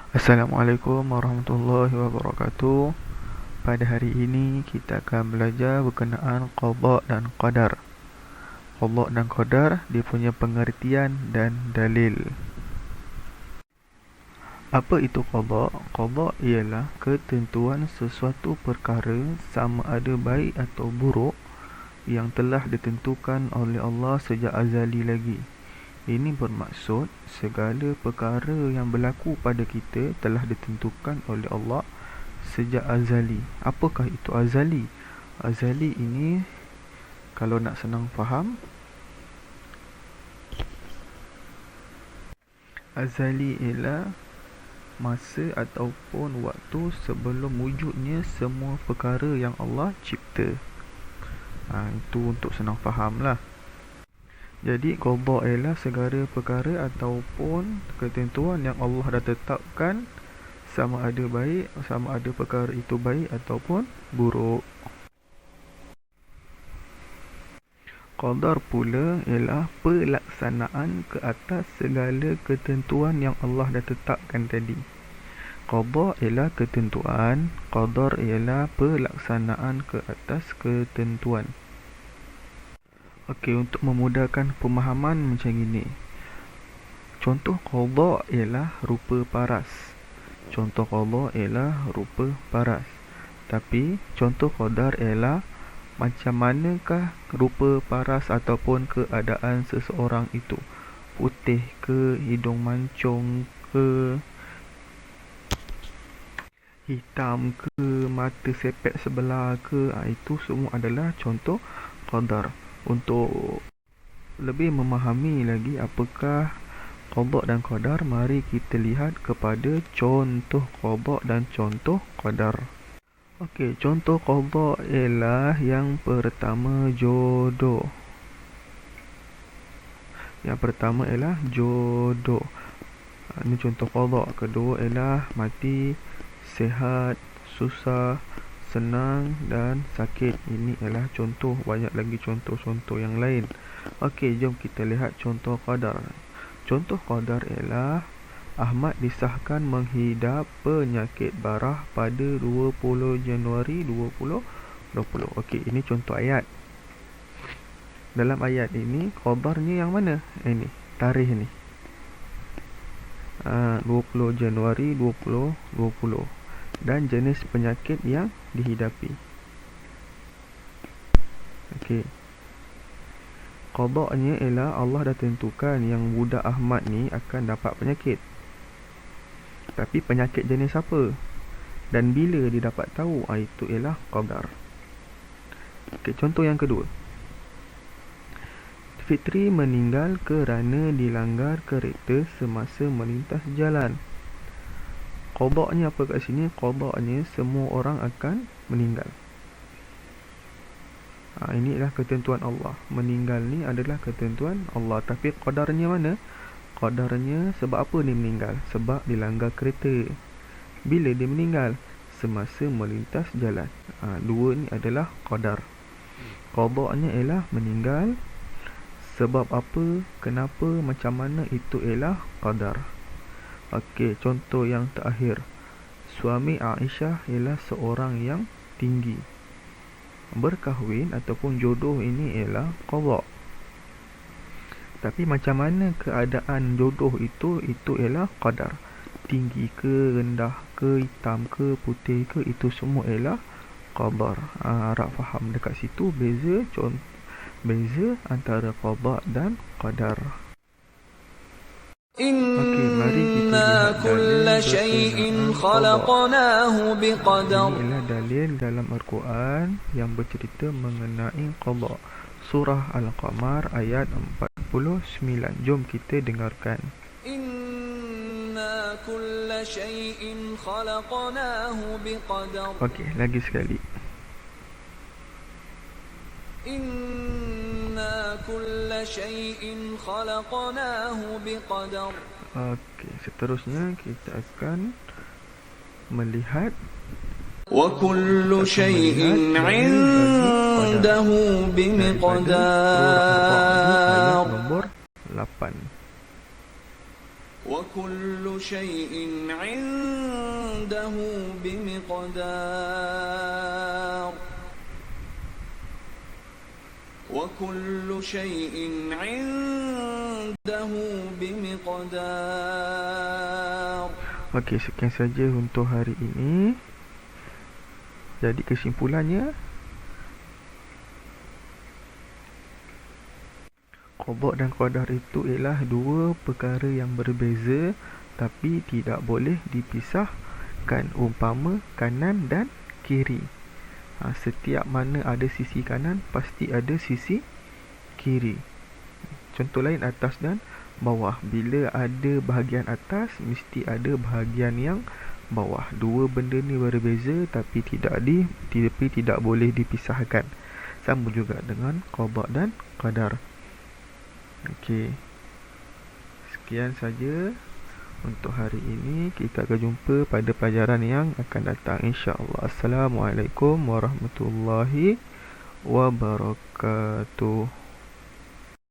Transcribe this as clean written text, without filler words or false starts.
Assalamualaikum warahmatullahi wabarakatuh. Pada hari ini kita akan belajar berkenaan qada dan qadar. Qada dan qadar, dia punya pengertian dan dalil. Apa itu qada? Qada ialah ketentuan sesuatu perkara sama ada baik atau buruk yang telah ditentukan oleh Allah sejak azali lagi. Ini bermaksud segala perkara yang berlaku pada kita telah ditentukan oleh Allah sejak azali. Apakah itu azali? Azali ini, kalau nak senang faham, azali ialah masa ataupun waktu sebelum wujudnya semua perkara yang Allah cipta. Itu untuk senang faham lah. Jadi qada ialah segala perkara ataupun ketentuan yang Allah dah tetapkan, sama ada baik, sama ada perkara itu baik ataupun buruk. Qadar pula ialah pelaksanaan ke atas segala ketentuan yang Allah dah tetapkan tadi. Qada ialah ketentuan, qadar ialah pelaksanaan ke atas ketentuan. Okey, untuk memudahkan pemahaman macam ini. Contoh qada ialah rupa paras. Contoh qada ialah rupa paras. Tapi contoh qadar ialah macam manakah rupa paras ataupun keadaan seseorang itu. Putih ke, hidung mancung ke, hitam ke, mata sepet sebelah ke, itu semua adalah contoh qadar. Untuk lebih memahami lagi apakah qada dan qadar, mari kita lihat kepada contoh qada dan contoh qadar. Okey, contoh qada ialah yang pertama jodoh. Yang pertama ialah jodoh. Ini contoh qada. Kedua ialah mati, sihat, susah, senang dan sakit. Ini adalah contoh, banyak lagi contoh-contoh yang lain. Okey, jom kita lihat contoh qadar. Contoh qadar ialah Ahmad disahkan menghidap penyakit barah pada 20 Januari 2020. Okey, ini contoh ayat. Dalam ayat ini qadarnya yang mana? Ini tarikh ni. 20 Januari 2020. Dan jenis penyakit yang dihidapi. Okey. Qada'nya ialah Allah dah tentukan yang budak Ahmad ni akan dapat penyakit. Tapi penyakit jenis apa? Dan bila dia dapat tahu? Itu ialah qadar. Okey, contoh yang kedua. Fitri meninggal kerana dilanggar kereta semasa melintas jalan. Qada'nya apa kat sini? Qada'nya semua orang akan meninggal. Ini adalah ketentuan Allah. Meninggal ni adalah ketentuan Allah. Tapi qadarnya mana? Qadarnya sebab apa dia meninggal? Sebab dilanggar kereta. Bila dia meninggal? Semasa melintas jalan. Dua ni adalah qadar. Qada'nya ialah meninggal. Sebab apa? Kenapa? Macam mana? Itu ialah qadar. Okey, contoh yang terakhir. Suami Aisyah ialah seorang yang tinggi. Berkahwin ataupun jodoh ini ialah qada. Tapi macam mana keadaan jodoh itu ialah qadar. Tinggi ke, rendah ke, hitam ke, putih ke, itu semua ialah qadar. Harap faham dekat situ beza antara qada dan qadar. Inna kulla shay'in khalaqnahu biqadar. Ini adalah dalil dalam Al-Quran yang bercerita mengenai qada. Surah Al-Qamar ayat 49. Jom kita dengarkan. Inna kulla shay'in khalaqnahu biqadar. Okey, lagi sekali. Inna kulla shay'in khalaqnahu biqadar. Okey, seterusnya kita akan melihat wa kullu shay'in 'indahu bimiqdar. Ayat nombor 8. وكل شيء عنده بمقدار وكل شيء عنده بمقدار. Okey, sekian saja untuk hari ini. Jadi kesimpulannya, qada dan qadar itu ialah dua perkara yang berbeza tapi tidak boleh dipisahkan, umpama kanan dan kiri. Setiap mana ada sisi kanan, pasti ada sisi kiri. Contoh lain, atas dan bawah. Bila ada bahagian atas, mesti ada bahagian yang bawah. Dua benda ni berbeza tapi tidak boleh dipisahkan. Sama juga dengan qada dan qadar. Okey. Sekian saja untuk hari ini. Kita akan jumpa pada pelajaran yang akan datang, insya-Allah. Assalamualaikum warahmatullahi wabarakatuh.